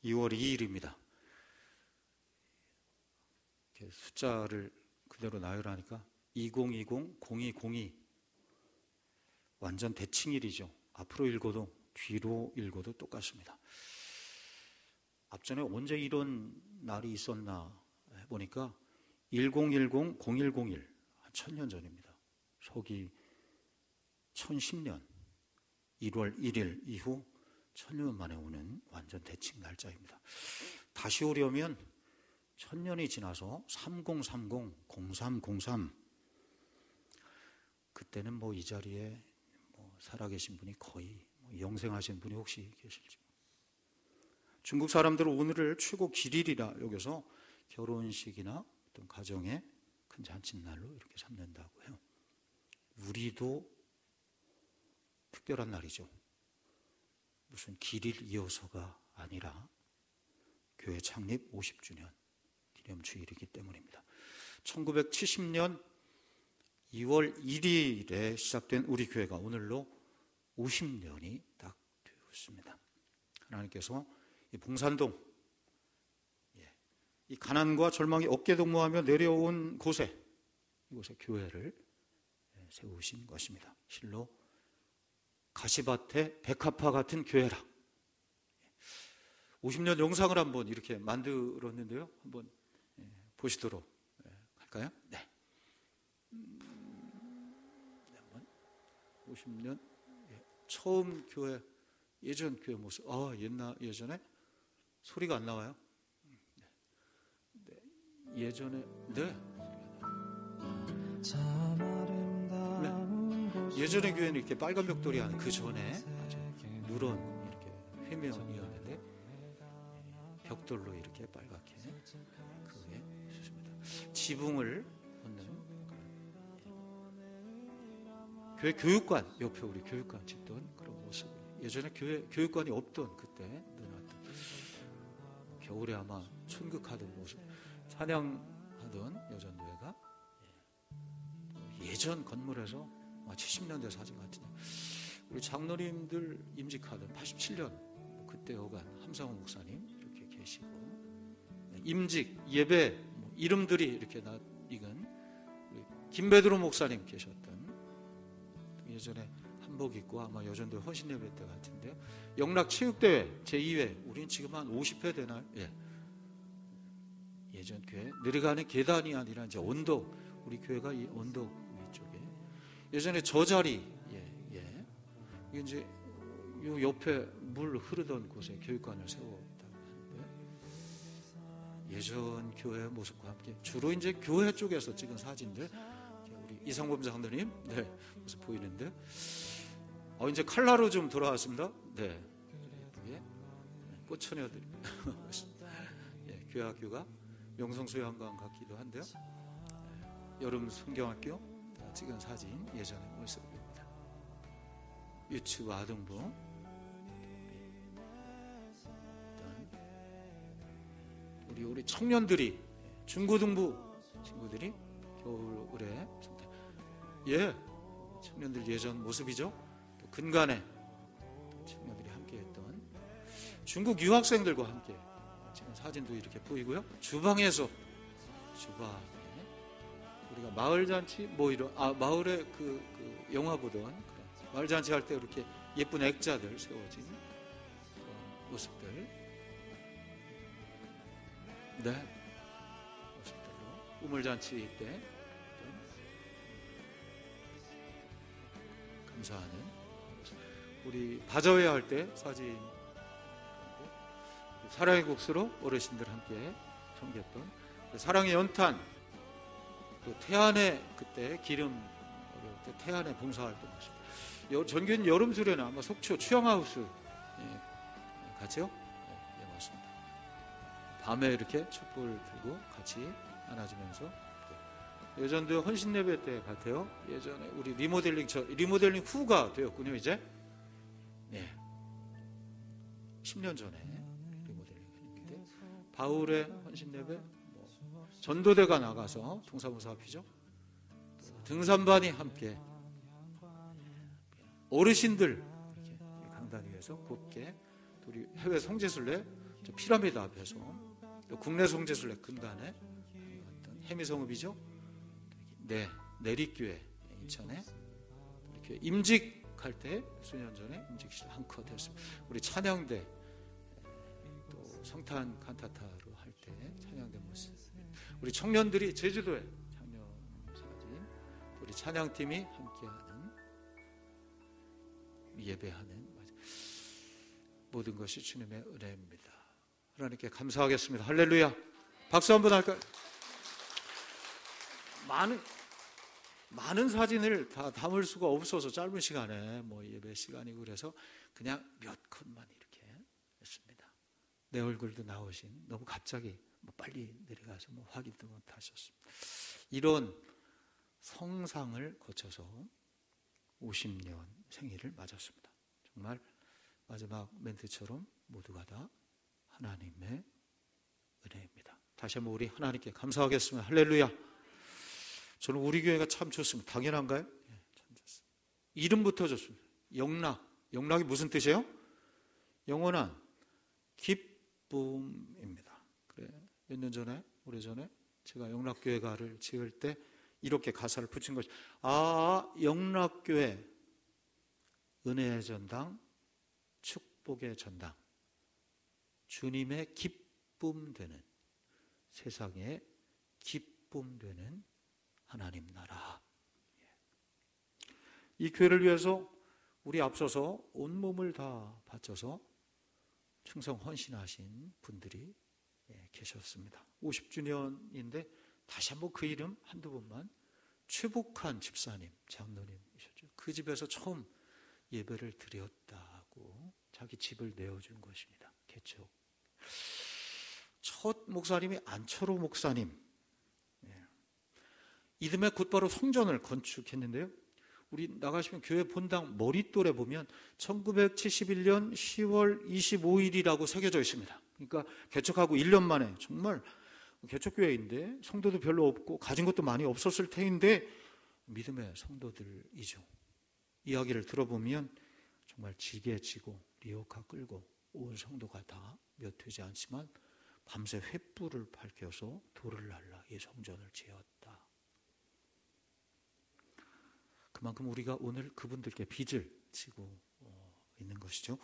2월 2일입니다. 숫자를 그대로 나열하니까 2020-0202 완전 대칭일이죠. 앞으로 읽어도 뒤로 읽어도 똑같습니다. 앞전에 언제 이런 날이 있었나 해보니까 1010-0101 한 1000년 전입니다. 서기 1010년 1월 1일 이후 1000년 만에 오는 완전 대칭 날짜입니다. 다시 오려면 1000년이 지나서 3030-0303 그때는 뭐 이 자리에 살아계신 분이 거의 영생하신 분이 혹시 계실지. 중국 사람들은 오늘을 최고 길일이라 여기서 결혼식이나 어떤 가정의 큰 잔칫날로 이렇게 삼는다고 해요. 우리도 특별한 날이죠. 무슨 길일 이어서가 아니라 교회 창립 50주년 기념주일이기 때문입니다. 1970년 2월 1일에 시작된 우리 교회가 오늘로 50년이 딱 되었습니다. 하나님께서 이 봉산동, 이 가난과 절망이 어깨동무하며 내려온 곳에 이곳에 교회를 세우신 것입니다. 실로 가시밭의 백합화 같은 교회라. 50년 영상을 한번 이렇게 만들었는데요. 한번 보시도록 할까요? 네. 50년 처음 교회 예전 교회 모습. 예전에 소리가 안 나와요. 네. 예전에 네. 예전의 교회는 이렇게 빨간 벽돌이 아닌 그 전에 아주 누런 이렇게 회면이었는데 벽돌로 이렇게 빨갛게 그게 있었습니다. 지붕을 얻는 교회 교육관 옆에 우리 교육관 짓던 그런 모습. 예전에 교육관이 없던 그때 늘어났던 겨울에 아마 춘극하던 모습. 찬양하던 여전교회가 예전 건물에서 70년대 사진 같은데 우리 장로님들 임직하던 87년 그때 여간 함상호 목사님 이렇게 계시고 임직 예배 이름들이 이렇게 익은 우리 김베드로 목사님 계셨던 예전에 한복 입고 아마 여전도 헌신예배 때 같은데 영락체육대회 제2회 우린 지금 한 50회 되나요? 예전 교회 내려가는 계단이 아니라 이제 언덕 우리 교회가 이 언덕 위쪽에 예전에 저 자리 이게 이제 요 옆에 물 흐르던 곳에 교육관을 세웠다고 하는데 예전 교회 모습과 함께 주로 이제 교회 쪽에서 찍은 사진들 우리 이상범 장로님 모습 보이는데 이제 칼라로 좀 돌아왔습니다. 네, 예쁘게 꽃처녀들 교회 학교가 명성수양관 같기도 한데요. 여름 성경학교 찍은 사진 예전의 모습입니다. 유치부 아동부 우리 청년들이 중고등부 친구들이 겨울에 청년들 예전 모습이죠. 또 근간에 청년들이 함께했던 중국 유학생들과 함께 지금 사진도 이렇게 보이고요. 주방에 우리가 마을잔치 마을에 그 영화 보던 그런 마을잔치 할 때 이렇게 예쁜 액자들 세워진 모습들 모습들로 우물잔치 때 감사하는 우리 바자회 할 때 사진 사랑의 국수로 어르신들 함께 섬겼던 사랑의 연탄 또 태안에 그때 기름 어려울 때 태안에 봉사활동하셨습니다. 전교인 여름 수련회 아마 속초 취향하우스 같이요? 네, 맞습니다. 밤에 이렇게 촛불 들고 같이 안아주면서 예전도 헌신예배 때 같아요. 예전에 우리 리모델링 후가 되었군요. 이제 10년 전에 리모델링 했는데 바울의 헌신예배 전도대가 나가서 동사무소 앞이죠. 등산반이 함께 어르신들 이렇게 강단 위에서 곱게 우리 해외 성지순례 피라미드 앞에서 국내 송제술래 근단에 해미성읍이죠. 네, 내리교회 인천에 이렇게 임직할 때 수년 전에 임직실 한컷 했습니다. 우리 찬양대 또 성탄 칸타타로 할 때 찬양대 모습, 우리 청년들이 제주도에 작년 사진, 우리 찬양팀이 함께하는 예배하는 모든 것이 주님의 은혜입니다. 하나님께 감사하겠습니다. 할렐루야. 박수 한번 할까요? 많은 사진을 다 담을 수가 없어서 짧은 시간에 예배 시간이고 그래서 그냥 몇 컷만 이렇게 했습니다. 내 얼굴도 나오신, 너무 갑자기 빨리 내려가서 확인도 못하셨습니다. 이런 성상을 거쳐서 50년 생일을 맞았습니다. 정말 마지막 멘트처럼 모두가 다 하나님의 은혜입니다. 다시 한번 우리 하나님께 감사하겠습니다. 할렐루야. 저는 우리 교회가 참 좋습니다. 당연한가요? 네, 참 좋습니다. 이름부터 좋습니다. 영락이 무슨 뜻이에요? 영원한 기쁨입니다. 그래, 몇 년 전에, 오래전에 제가 영락교회가를 지을 때 이렇게 가사를 붙인 것이, 영락교회 은혜의 전당, 축복의 전당, 주님의 기쁨 되는, 세상의 기쁨 되는 하나님 나라. 이 교회를 위해서 우리 앞서서 온몸을 다 바쳐서 충성 헌신하신 분들이 계셨습니다. 50주년인데 다시 한번 그 이름 한두 번만, 최복한 집사님, 장로님이셨죠. 그 집에서 처음 예배를 드렸다고 자기 집을 내어준 것입니다. 개척. 첫 목사님이 안철호 목사님, 이듬해 곧바로 성전을 건축했는데요. 우리 나가시면 교회 본당 머릿돌에 보면 1971년 10월 25일이라고 새겨져 있습니다. 그러니까 개척하고 1년 만에, 정말 개척교회인데 성도도 별로 없고 가진 것도 많이 없었을 테인데 믿음의 성도들이죠. 이야기를 들어보면 정말 지게 지고 리어카 끌고 온 성도가 다 몇 되지 않지만 밤새 횃불을 밝혀서 돌을 날라 이 성전을 지었다. 그만큼 우리가 오늘 그분들께 빚을 지고 있는 것이죠.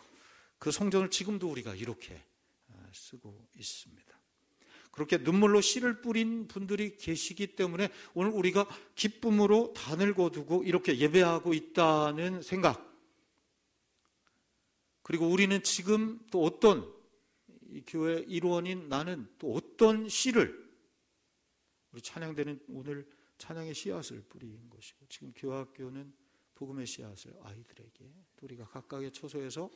그 성전을 지금도 우리가 이렇게 쓰고 있습니다. 그렇게 눈물로 씨를 뿌린 분들이 계시기 때문에 오늘 우리가 기쁨으로 단을 거두고 이렇게 예배하고 있다는 생각, 그리고 우리는 지금 또 어떤, 이 교회 일원인 나는 또 어떤 씨를, 우리 찬양대는 오늘 찬양의 씨앗을 뿌린 것이고, 지금 교학교는 복음의 씨앗을 아이들에게, 또 우리가 각각의 처소에서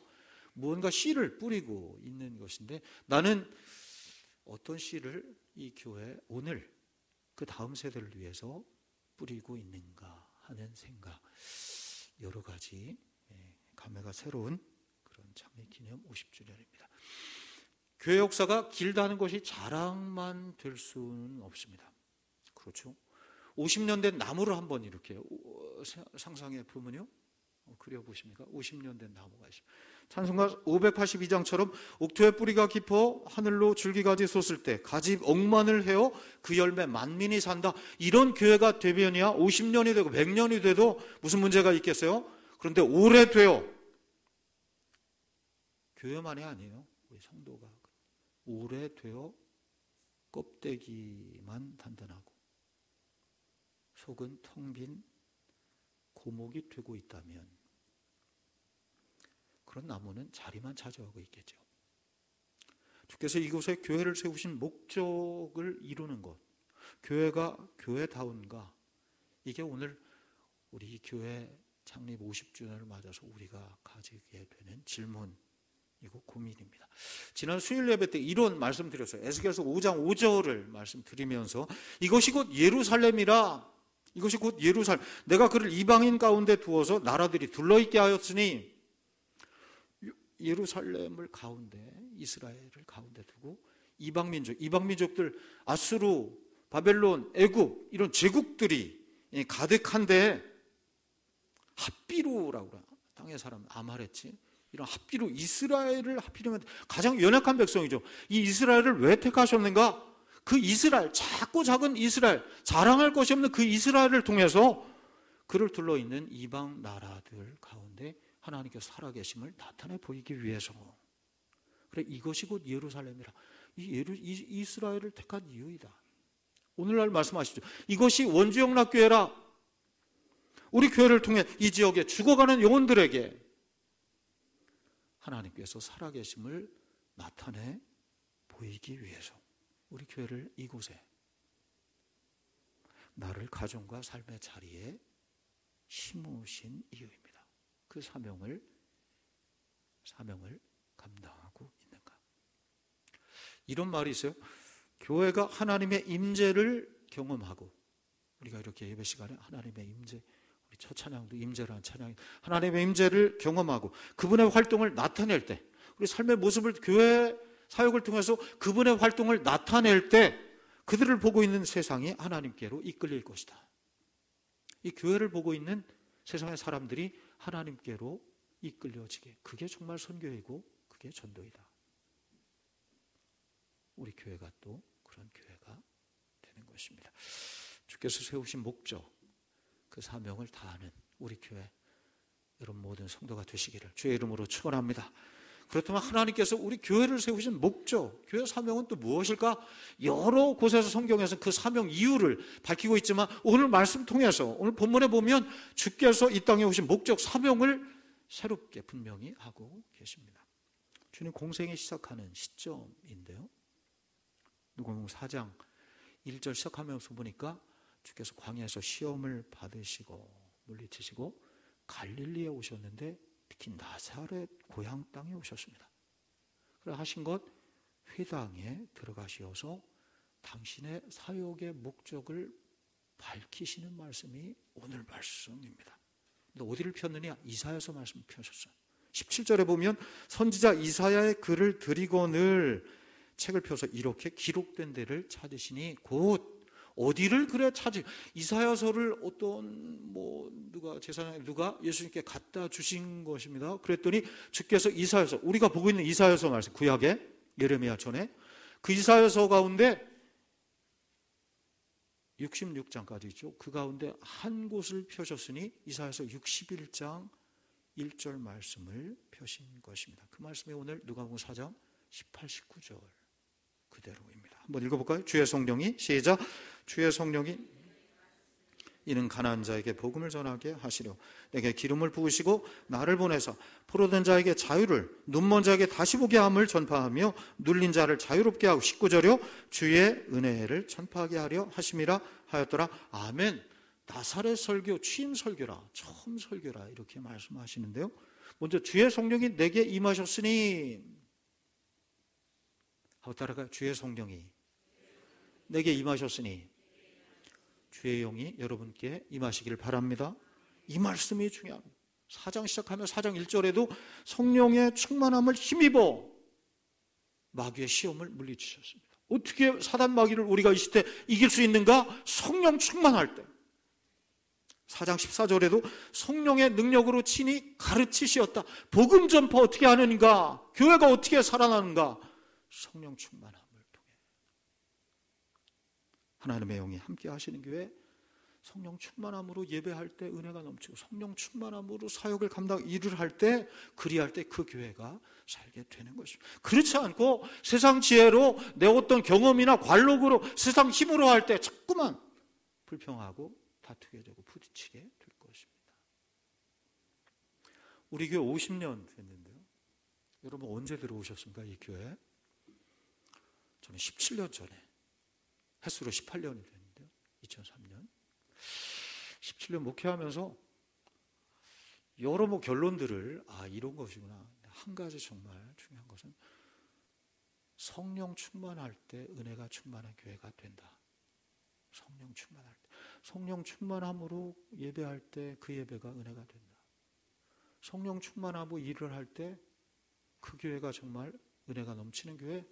무언가 씨를 뿌리고 있는 것인데, 나는 어떤 씨를 이 교회 오늘 그 다음 세대를 위해서 뿌리고 있는가 하는 생각, 여러 가지 감회가 새로운 그런 장례기념 50주년입니다. 교회 역사가 길다는 것이 자랑만 될 수는 없습니다. 그렇죠? 50년 된 나무를 한번 이렇게 상상해 보면요, 그려보십니까? 50년 된 나무가 있습니다. 찬송가 582장처럼 옥토의 뿌리가 깊어 하늘로 줄기가지 솟을 때 가지 억만을 헤어 그 열매 만민이 산다. 이런 교회가 되면야 50년이 되고 100년이 돼도 무슨 문제가 있겠어요? 그런데 오래되어, 교회만이 아니에요, 우리 성도가 오래되어 껍데기만 단단하고 속은 텅 빈 고목이 되고 있다면 그런 나무는 자리만 차지하고 있겠죠. 주께서 이곳에 교회를 세우신 목적을 이루는 것, 교회가 교회다운가, 이게 오늘 우리 교회 창립 50주년을 맞아서 우리가 가지게 되는 질문이고 고민입니다. 지난 수요일 예배 때 이런 말씀 드렸어요. 에스겔서 5장 5절을 말씀드리면서 이것이 곧 예루살렘이라, 이것이 곧 예루살렘, 내가 그를 이방인 가운데 두어서 나라들이 둘러있게 하였으니, 예루살렘을 가운데, 이스라엘을 가운데 두고 이방민족들, 아수르, 바벨론, 애굽, 이런 제국들이 가득한데, 핫비루라고 그래요. 땅의 사람 아말했지, 이런 합기로 이스라엘을 하필이면 가장 연약한 백성이죠. 이 이스라엘을 왜 택하셨는가? 그 이스라엘, 작고 작은 이스라엘, 자랑할 것이 없는 그 이스라엘을 통해서 그를 둘러있는 이방 나라들 가운데 하나님께서 살아계심을 나타내 보이기 위해서. 그래, 이것이 곧 예루살렘이라. 이 이스라엘을 택한 이유이다. 오늘날 말씀하시죠. 이것이 원주영락교회라. 우리 교회를 통해 이 지역에 죽어가는 영혼들에게 하나님께서 살아계심을 나타내 보이기 위해서 우리 교회를 이곳에, 나를 가정과 삶의 자리에 심으신 이유입니다. 그 사명을 감당하고 있는가? 이런 말이 있어요. 교회가 하나님의 임재를 경험하고, 우리가 이렇게 예배 시간에 하나님의 임재, 우리 첫 찬양도 임재라는 찬양이, 하나님의 임재를 경험하고 그분의 활동을 나타낼 때, 우리 삶의 모습을, 교회 사역을 통해서 그분의 활동을 나타낼 때 그들을 보고 있는 세상이 하나님께로 이끌릴 것이다. 이 교회를 보고 있는 세상의 사람들이 하나님께로 이끌려지게, 그게 정말 선교이고 그게 전도이다. 우리 교회가 또 그런 교회가 되는 것입니다. 주께서 세우신 목적, 그 사명을 다하는 우리 교회 여러분 모든 성도가 되시기를 주의 이름으로 축원합니다. 그렇다면 하나님께서 우리 교회를 세우신 목적, 교회 사명은 또 무엇일까? 여러 곳에서 성경에서 그 사명 이유를 밝히고 있지만 오늘 말씀 통해서, 오늘 본문에 보면 주께서 이 땅에 오신 목적, 사명을 새롭게 분명히 하고 계십니다. 주님 공생이 시작하는 시점인데요, 누가복음 4장 1절 시작하면서 보니까 주께서 광야에서 시험을 받으시고 물리치시고 갈릴리에 오셨는데 특히 나사렛 고향 땅에 오셨습니다. 그래서 하신 것, 회당에 들어가시어서 당신의 사역의 목적을 밝히시는 말씀이 오늘 말씀입니다. 근데 어디를 폈느냐? 이사야서 말씀을 펴셨어요. 17절에 보면 선지자 이사야의 글을 드리거늘 책을 펴서 이렇게 기록된 데를 찾으시니, 곧 어디를 그래 찾으, 이사야서를 어떤 누가 제사장에 누가 예수님께 갖다 주신 것입니다. 그랬더니 주께서 이사야서, 우리가 보고 있는 이사야서 말씀, 구약의 예레미야 전에 그 이사야서 가운데 66장까지 있죠. 그 가운데 한 곳을 펴셨으니 이사야서 61장 1절 말씀을 펴신 것입니다. 그 말씀이 오늘 누가복음 4장 18, 19절 그대로입니다. 한번 읽어볼까요? 주의 성령이, 시작. 주의 성령이 이는 가난한 자에게 복음을 전하게 하시려 내게 기름을 부으시고 나를 보내서 포로된 자에게 자유를, 눈먼 자에게 다시 보게 함을 전파하며 눌린 자를 자유롭게 하고, 19절이요 주의 은혜를 전파하게 하려 하심이라 하였더라. 아멘. 나사렛 설교, 취임 설교라, 처음 설교라 이렇게 말씀하시는데요, 먼저 주의 성령이 내게 임하셨으니, 하고 따라가요. 주의 성령이 내게 임하셨으니, 주의 영이 여러분께 임하시기를 바랍니다. 이 말씀이 중요합니다. 4장 시작하면 4장 1절에도 성령의 충만함을 힘입어 마귀의 시험을 물리치셨습니다. 어떻게 사단 마귀를 우리가 이 시대 이길 수 있는가? 성령 충만할 때. 4장 14절에도 성령의 능력으로 친히 가르치시었다. 복음 전파 어떻게 하는가? 교회가 어떻게 살아나는가? 성령 충만함을 통해. 하나님의 영이 함께 하시는 교회, 성령 충만함으로 예배할 때 은혜가 넘치고, 성령 충만함으로 사역을 감당, 일을 할 때, 그리할 때 그 교회가 살게 되는 것입니다. 그렇지 않고 세상 지혜로, 내 어떤 경험이나 관록으로, 세상 힘으로 할 때 자꾸만 불평하고 다투게 되고 부딪히게 될 것입니다. 우리 교회 50년 됐는데요, 여러분 언제 들어오셨습니까? 이 교회? 저는 17년 전에, 햇수로 18년이 됐는데요, 2003년 17년 목회하면서 여러 결론들을, 이런 것이구나. 한 가지 정말 중요한 것은 성령 충만할 때 은혜가 충만한 교회가 된다. 성령 충만할 때, 성령 충만함으로 예배할 때 그 예배가 은혜가 된다. 성령 충만하고 일을 할 때 그 교회가 정말 은혜가 넘치는 교회.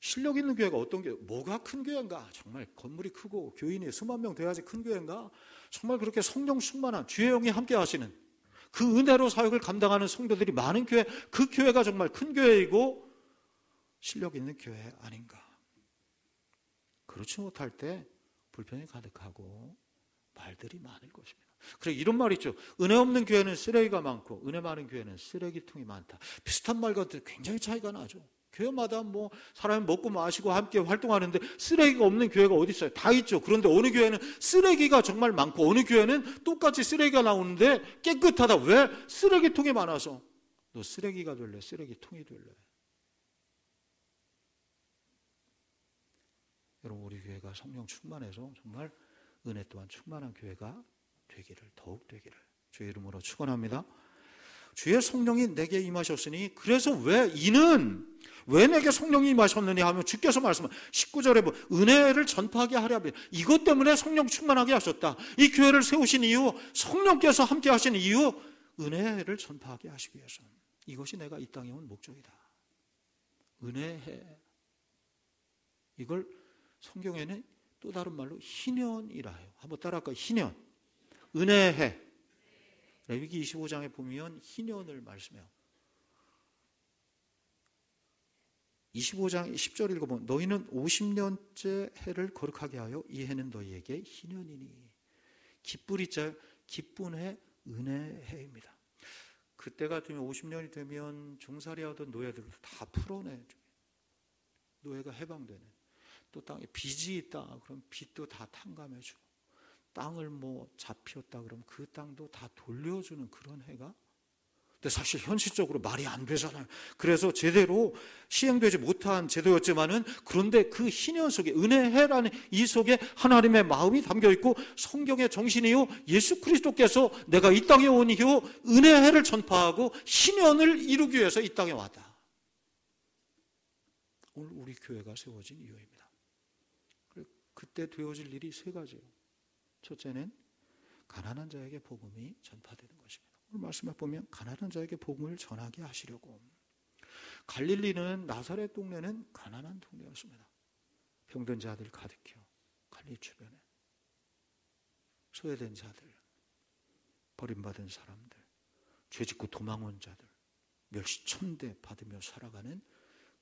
실력 있는 교회가 어떤 교회? 뭐가 큰 교회인가? 정말 건물이 크고 교인이 수만 명 돼야지 큰 교회인가? 정말 그렇게 성령 충만한 주의 영이 함께 하시는 그 은혜로 사역을 감당하는 성도들이 많은 교회, 그 교회가 정말 큰 교회이고 실력 있는 교회 아닌가. 그렇지 못할 때 불편이 가득하고 말들이 많을 것입니다. 그래, 이런 말 있죠. 은혜 없는 교회는 쓰레기가 많고 은혜 많은 교회는 쓰레기통이 많다. 비슷한 말 같은데 굉장히 차이가 나죠. 교회마다 뭐 사람이 먹고 마시고 함께 활동하는데 쓰레기가 없는 교회가 어디 있어요? 다 있죠. 그런데 어느 교회는 쓰레기가 정말 많고 어느 교회는 똑같이 쓰레기가 나오는데 깨끗하다. 왜? 쓰레기통이 많아서. 너 쓰레기가 될래? 쓰레기통이 될래? 여러분, 우리 교회가 성령 충만해서 정말 은혜 또한 충만한 교회가 되기를, 더욱 되기를 주의 이름으로 축원합니다. 주의 성령이 내게 임하셨으니, 그래서 왜 내게 성령이 임하셨느냐 하면 주께서 말씀한 19절에 뭐 은혜를 전파하게 하려 함이라. 이것 때문에 성령 충만하게 하셨다. 이 교회를 세우신 이유, 성령께서 함께 하신 이유, 은혜를 전파하게 하시기 위해서. 이것이 내가 이 땅에 온 목적이다. 은혜해. 이걸 성경에는 또 다른 말로 희년이라 해요. 한번 따라할까요? 희년. 은혜해. 레위기 25장에 보면 희년을 말씀해요. 25장 10절 읽어보면 너희는 50년째 해를 거룩하게 하여 이 해는 너희에게 희년이니. 기쁘리자 기쁜 해, 은혜 해입니다. 그때가 되면 50년이 되면 종살이 하던 노예들을 다 풀어내죠. 노예가 해방되는. 또 땅에 빚이 있다 그럼 빚도 다 탕감해주고, 땅을 뭐 잡혔다 그러면 그 땅도 다 돌려주는 그런 해가. 근데 사실 현실적으로 말이 안 되잖아요. 그래서 제대로 시행되지 못한 제도였지만은, 그런데 그 희년 속에, 은혜해라는 이 속에 하나님의 마음이 담겨 있고 성경의 정신이요 예수 그리스도께서 내가 이 땅에 온 이후 은혜해를 전파하고 희년을 이루기 위해서 이 땅에 왔다. 오늘 우리 교회가 세워진 이유입니다. 그때 되어질 일이 세 가지예요. 첫째는 가난한 자에게 복음이 전파되는 것입니다. 오늘 말씀에 보면 가난한 자에게 복음을 전하게 하시려고. 갈릴리는, 나사렛 동네는 가난한 동네였습니다. 병든 자들 가득해요. 갈릴리 주변에. 소외된 자들, 버림받은 사람들, 죄짓고 도망온 자들, 멸시천대 받으며 살아가는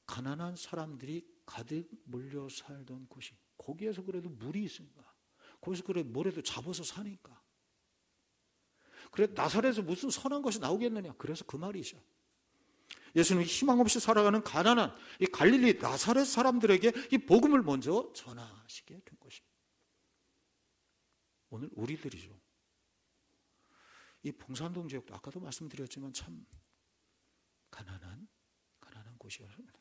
가난한 사람들이 가득 몰려 살던 곳이, 거기에서 그래도 물이 있으니까, 거기서 그래도 뭐라도 잡아서 사니까. 그래, 나사렛에서 무슨 선한 것이 나오겠느냐. 그래서 그 말이죠. 예수님이 희망 없이 살아가는 가난한 이 갈릴리 나사렛 사람들에게 이 복음을 먼저 전하시게 된 것입니다. 오늘 우리들이죠. 이 봉산동 지역도 아까도 말씀드렸지만 참 가난한 곳이었습니다.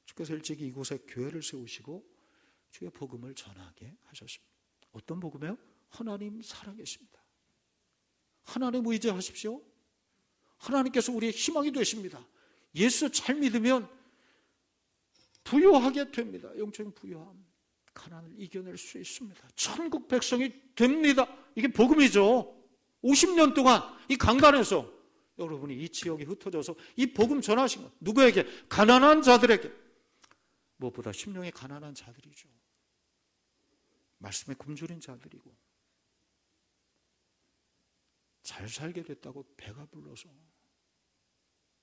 주께서 일찍이 이곳에 교회를 세우시고 주의 복음을 전하게 하셨습니다. 어떤 복음이요? 하나님 살아계십니다. 하나님 의지하십시오. 하나님께서 우리의 희망이 되십니다. 예수 잘 믿으면 부유하게 됩니다. 영적인 부유함, 가난을 이겨낼 수 있습니다. 천국 백성이 됩니다. 이게 복음이죠. 50년 동안 이 강단에서 여러분이 이 지역에 흩어져서 이 복음 전하신 것, 누구에게? 가난한 자들에게. 무엇보다 심령이 가난한 자들이죠. 말씀에 굶주린 자들이고, 잘 살게 됐다고 배가 불러서,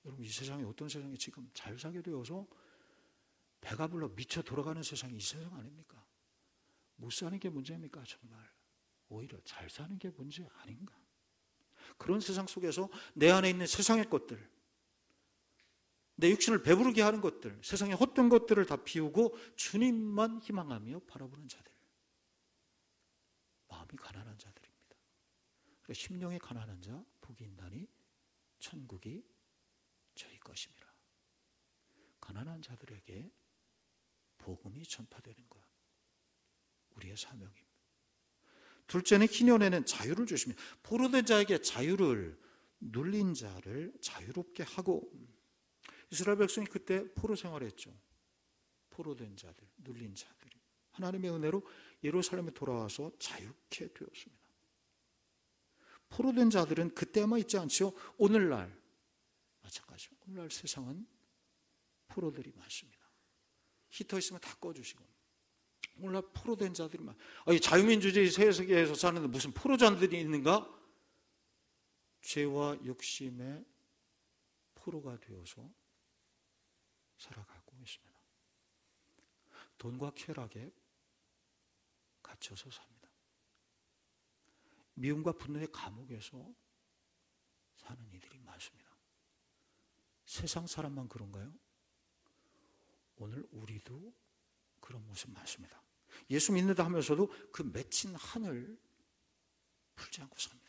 여러분 이 세상에 어떤 세상이 지금 잘 살게 되어서 배가 불러 미쳐 돌아가는 세상이 이 세상 아닙니까? 못 사는 게 문제입니까? 정말 오히려 잘 사는 게 문제 아닌가? 그런 세상 속에서 내 안에 있는 세상의 것들, 내 육신을 배부르게 하는 것들, 세상의 헛된 것들을 다 비우고 주님만 희망하며 바라보는 자들, 마음이 가난한 자들입니다. 그래서 심령이 가난한 자 복이 있나니 천국이 저희 것입니다. 가난한 자들에게 복음이 전파되는 것, 우리의 사명입니다. 둘째는 희년에는 자유를 주십니다. 포로된 자에게 자유를, 눌린 자를 자유롭게 하고. 이스라엘 백성이 그때 포로 생활했죠. 포로된 자들, 눌린 자들이 하나님의 은혜로 예루살렘에 돌아와서 자유케 되었습니다. 포로된 자들은 그때만 있지 않죠. 오늘날 마찬가지입니다. 오늘날 세상은 포로들이 많습니다. 히터 있으면 다 꺼주시고. 오늘날 포로된 자들이 많아요. 자유민주주의 세계에서 사는데 무슨 포로자들이 있는가? 죄와 욕심의 포로가 되어서 살아가고 있습니다. 돈과 쾌락에 갇혀서 삽니다. 미움과 분노의 감옥에서 사는 이들이 많습니다. 세상 사람만 그런가요? 오늘 우리도 그런 모습 많습니다. 예수 믿는다 하면서도 그 맺힌 한을 풀지 않고 삽니다.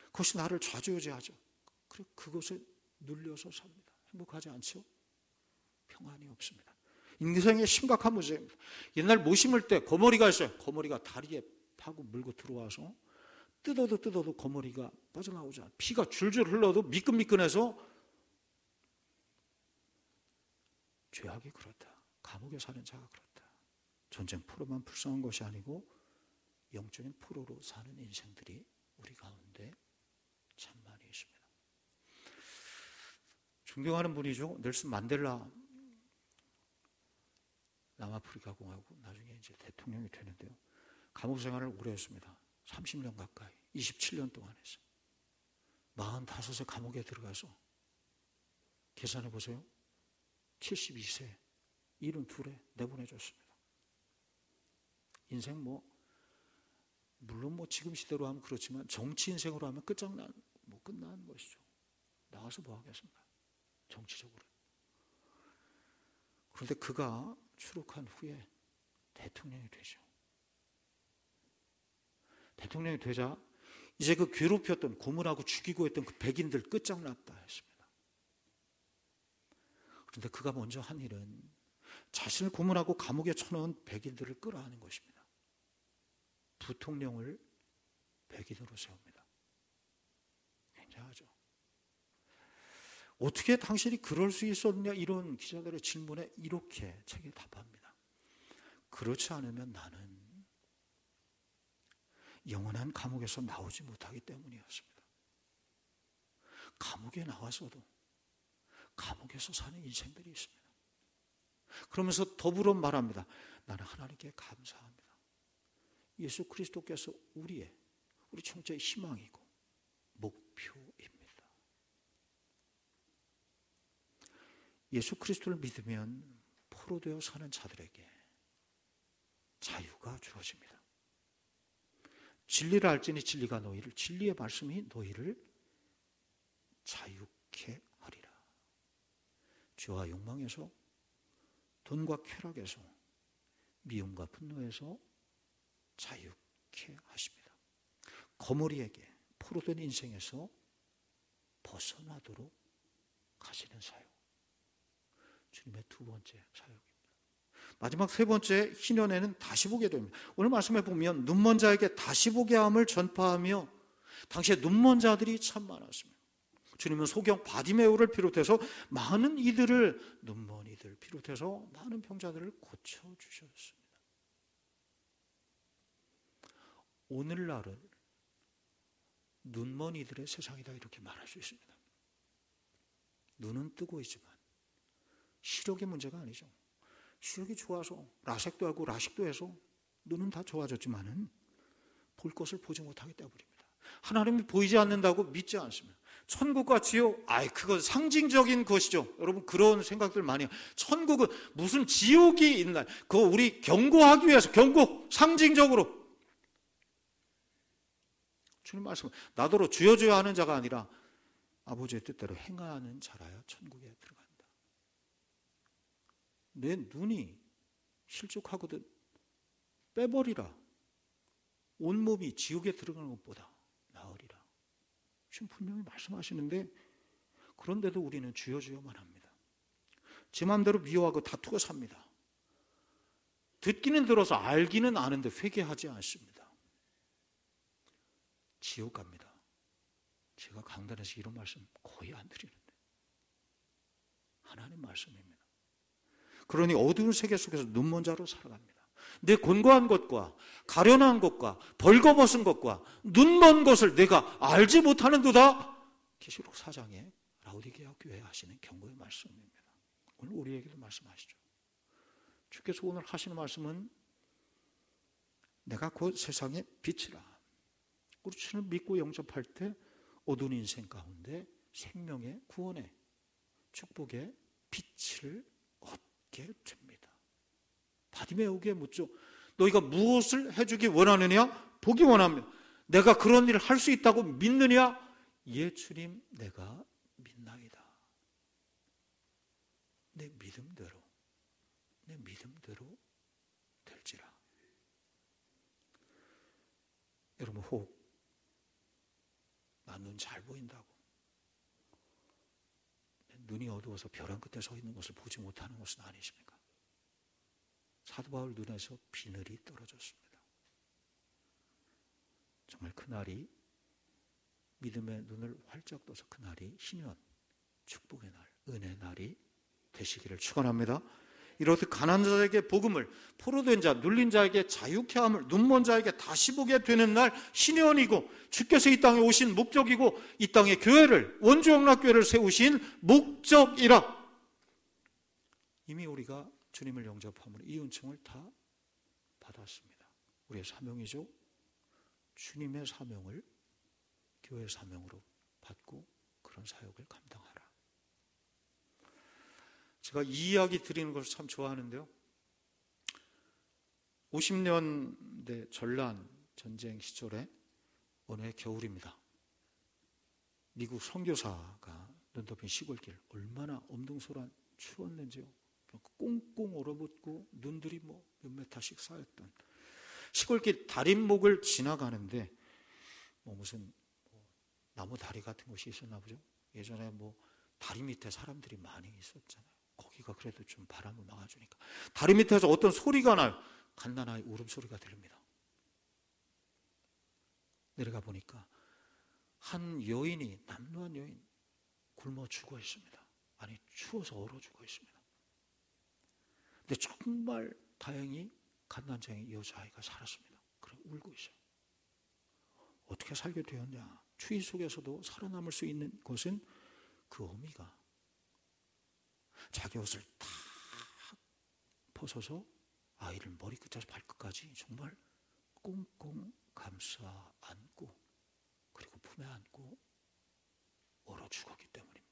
그것이 나를 좌지우지하죠. 그것에 눌려서 삽니다. 행복하지 않죠? 평안이 없습니다. 인생의 심각한 문제입니다. 옛날 못 심을 때 거머리가 있어요. 거머리가 다리에 파고 물고 들어와서 뜯어도 거머리가 빠져나오지 않아요. 피가 줄줄 흘러도 미끈미끈해서 죄악이 그렇다. 감옥에 사는 자가 그렇다. 전쟁 포로만 불쌍한 것이 아니고 영적인 포로로 사는 인생들이 우리 가운데 참 많이 있습니다. 존경하는 분이죠. 넬슨 만델라, 남아프리카 공화국 나중에 이제 대통령이 되는데요. 감옥 생활을 오래 했습니다. 30년 가까이, 27년 동안 했어요. 45세 감옥에 들어가서 계산해 보세요. 72세, 72에 내보내줬습니다. 인생 물론 지금 시대로 하면 그렇지만 정치 인생으로 하면 끝난 것이죠. 나가서 뭐 하겠습니까? 정치적으로. 그런데 그가 추록한 후에 대통령이 되죠. 대통령이 되자 이제 그 괴롭혔던, 고문하고 죽이고 했던 그 백인들 끝장났다 했습니다. 그런데 그가 먼저 한 일은 자신을 고문하고 감옥에 쳐넣은 백인들을 끌어안는 것입니다. 부통령을 백인으로 세웁니다. 굉장하죠. 어떻게 당신이 그럴 수 있었냐, 이런 기자들의 질문에 이렇게 책에 답합니다. 그렇지 않으면 나는 영원한 감옥에서 나오지 못하기 때문이었습니다. 감옥에 나와서도 감옥에서 사는 인생들이 있습니다. 그러면서 더불어 말합니다. 나는 하나님께 감사합니다. 예수 그리스도께서 우리 청자의 희망이고 목표입니다. 예수 그리스도를 믿으면 포로되어 사는 자들에게 자유가 주어집니다. 진리를 알지니 진리의 말씀이 너희를 자유케 하리라. 죄와 욕망에서, 돈과 쾌락에서, 미움과 분노에서 자유케 하십니다. 거머리에게 포로된 인생에서 벗어나도록 하시는 사역. 주님의 두 번째 사역입니다. 마지막 세 번째, 희년에는 다시 보게 됩니다. 오늘 말씀에 보면 눈먼 자에게 다시 보게 함을 전파하며, 당시에 눈먼 자들이 참 많았습니다. 주님은 소경 바디메오를 비롯해서 많은 이들을, 눈먼 이들 비롯해서 많은 병자들을 고쳐주셨습니다. 오늘날은 눈먼 이들의 세상이다, 이렇게 말할 수 있습니다. 눈은 뜨고 있지만 시력의 문제가 아니죠. 시력이 좋아서 라섹도 하고 라식도 해서 눈은 다 좋아졌지만은 볼 것을 보지 못하기 때문입니다. 하나님이 보이지 않는다고 믿지 않습니다. 천국과 지옥, 그건 상징적인 것이죠. 여러분 그런 생각들 많이 해요. 천국은 무슨 지옥이 있나? 그거 우리 경고하기 위해서, 상징적으로. 주님 말씀, 나더러 주여 주여 하는 자가 아니라 아버지의 뜻대로 행하는 자라야 천국에 들어간다. 내 눈이 실족하거든 빼버리라. 온몸이 지옥에 들어가는 것보다 나으리라. 지금 분명히 말씀하시는데, 그런데도 우리는 주여 주여만 합니다. 제 마음대로 미워하고 다투고 삽니다. 듣기는 들어서 알기는 아는데 회개하지 않습니다. 지옥 갑니다. 제가 강단에서 이런 말씀 거의 안 드리는데 하나님 말씀입니다. 그러니 어두운 세계 속에서 눈먼 자로 살아갑니다. 내 곤고한 것과 가련한 것과 벌거벗은 것과 눈먼 것을 내가 알지 못하는도다. 계시록 4장에 라오디게아 교회에 하시는 경고의 말씀입니다. 오늘 우리에게도 말씀하시죠. 주께서 오늘 하시는 말씀은 내가 곧 세상의 빛이라. 우리 주님을 믿고 영접할 때 어두운 인생 가운데 생명의 구원의 축복의 빛을 얻게 됩니다. 바디메오에게 묻죠. 너희가 무엇을 해주기 원하느냐? 보기 원하며. 내가 그런 일을 할 수 있다고 믿느냐? 예, 주님, 내가 믿나이다. 내 믿음대로 될지라. 여러분, 혹 나 눈 잘 보인다고 눈이 어두워서 벼랑 끝에 서 있는 것을 보지 못하는 것은 아니십니까? 사도 바울 눈에서 비늘이 떨어졌습니다. 정말 그날이, 믿음의 눈을 활짝 떠서 그날이 희년, 축복의 날, 은혜의 날이 되시기를 축원합니다. 이렇듯 가난한 자에게 복음을, 포로된 자, 눌린 자에게 자유케 함을, 눈먼 자에게 다시 보게 되는 날 희년이고, 주께서 이 땅에 오신 목적이고, 이 땅에 교회를, 원주영락교회를 세우신 목적이라. 이미 우리가 주님을 영접함으로 이 은총을 다 받았습니다. 우리의 사명이죠. 주님의 사명을 교회 사명으로 받고 그런 사역을 감당하라. 제가 이 이야기 드리는 것을 참 좋아하는데요. 50년대 전란 전쟁 시절에 어느 해 겨울입니다. 미국 선교사가 눈 덮인 시골길, 얼마나 엄동설한 추웠는지요. 꽁꽁 얼어붙고 눈들이 몇 메타씩 쌓였던 시골길 다림목을 지나가는데 무슨 나무 다리 같은 곳이 있었나 보죠. 예전에 다리 밑에 사람들이 많이 있었잖아요. 거기가 그래도 좀 바람을 막아주니까 다리 밑에서 어떤 소리가 나요. 갓난아이 울음소리가 들립니다. 내려가 보니까 한 여인이, 남루한 여인, 굶어 죽어 있습니다. 아니, 추워서 얼어 죽어 있습니다. 근데 정말 다행히 갓난쟁이 여자아이가 살았습니다. 그래 울고 있어요. 어떻게 살게 되었냐? 추위 속에서도 살아남을 수 있는 것은 그 어미가 자기 옷을 다 벗어서 아이를 머리끝에서 발끝까지 정말 꽁꽁 감싸 안고, 그리고 품에 안고 얼어 죽었기 때문입니다.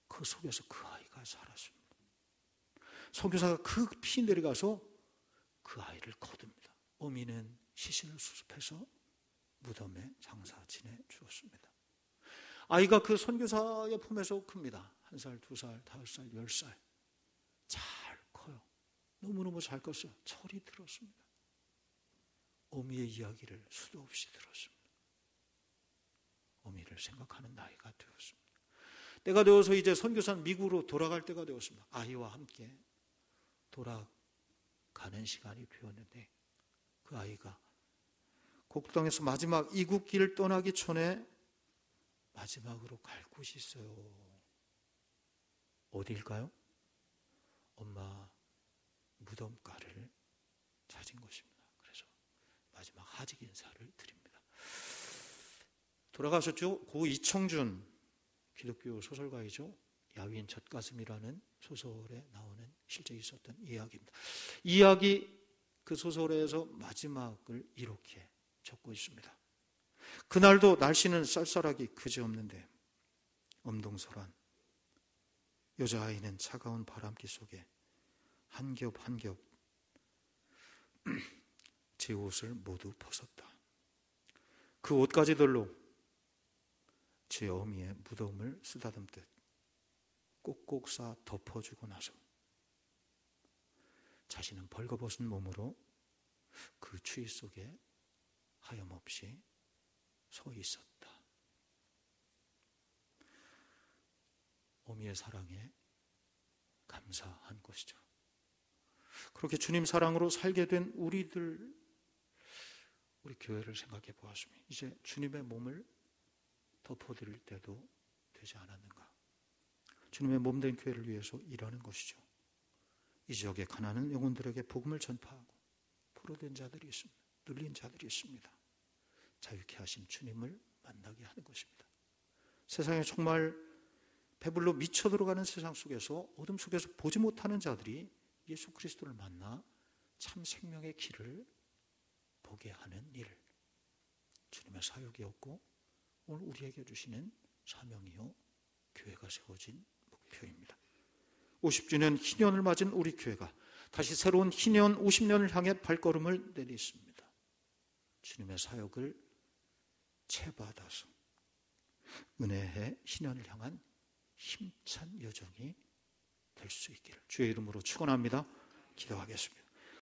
그 속에서 그 아이가 살았습니다. 선교사가 급히 내려가서 그 아이를 거둡니다. 어미는 시신을 수습해서 무덤에 장사 지내 주었습니다. 아이가 그 선교사의 품에서 큽니다. 1살, 2살, 5살, 10살. 잘 커요. 너무너무 잘 컸어요. 철이 들었습니다. 어미의 이야기를 수도 없이 들었습니다. 어미를 생각하는 나이가 되었습니다. 때가 되어서 이제 선교사는 미국으로 돌아갈 때가 되었습니다. 아이와 함께 돌아가는 시간이 되었는데 그 아이가 곡동에서 마지막 이국길을 떠나기 전에 마지막으로 갈 곳이 있어요. 어디일까요? 엄마 무덤가를 찾은 것입니다. 그래서 마지막 하직 인사를 드립니다. 돌아가셨죠? 고 이청준 기독교 소설가이죠. 야윈 젖가슴이라는 소설에 나오는 실제 있었던 이야기입니다. 이야기 그 소설에서 마지막을 이렇게 적고 있습니다. 그날도 날씨는 쌀쌀하기 그지없는데 엄동설한 여자아이는 차가운 바람기 속에 한 겹 한 겹 제 옷을 모두 벗었다. 그 옷가지들로 제 어미의 무덤을 쓰다듬듯 꼭꼭 싸 덮어주고 나서 자신은 벌거벗은 몸으로 그 추위 속에 하염없이 서 있었다. 어미의 사랑에 감사한 것이죠. 그렇게 주님 사랑으로 살게 된 우리 교회를 생각해 보았습니다. 이제 주님의 몸을 덮어드릴 때도 되지 않았는가? 주님의 몸된 교회를 위해서 일하는 것이죠. 이 지역에 가난한 영혼들에게 복음을 전파하고 포로된 자들이 있습니다. 눌린 자들이 있습니다. 자유케 하신 주님을 만나게 하는 것입니다. 세상에 정말 배불러 미쳐 들어가는 세상 속에서 어둠 속에서 보지 못하는 자들이 예수 그리스도를 만나 참 생명의 길을 보게 하는 일, 주님의 사역이었고 오늘 우리에게 주시는 사명이요 교회가 세워진 목표입니다. 50주년 희년을 맞은 우리 교회가 다시 새로운 희년 50년을 향해 발걸음을 내딛습니다. 주님의 사역을 채받아서 은혜의 희년을 향한 힘찬 여정이 될 수 있기를 주의 이름으로 축원합니다. 기도하겠습니다.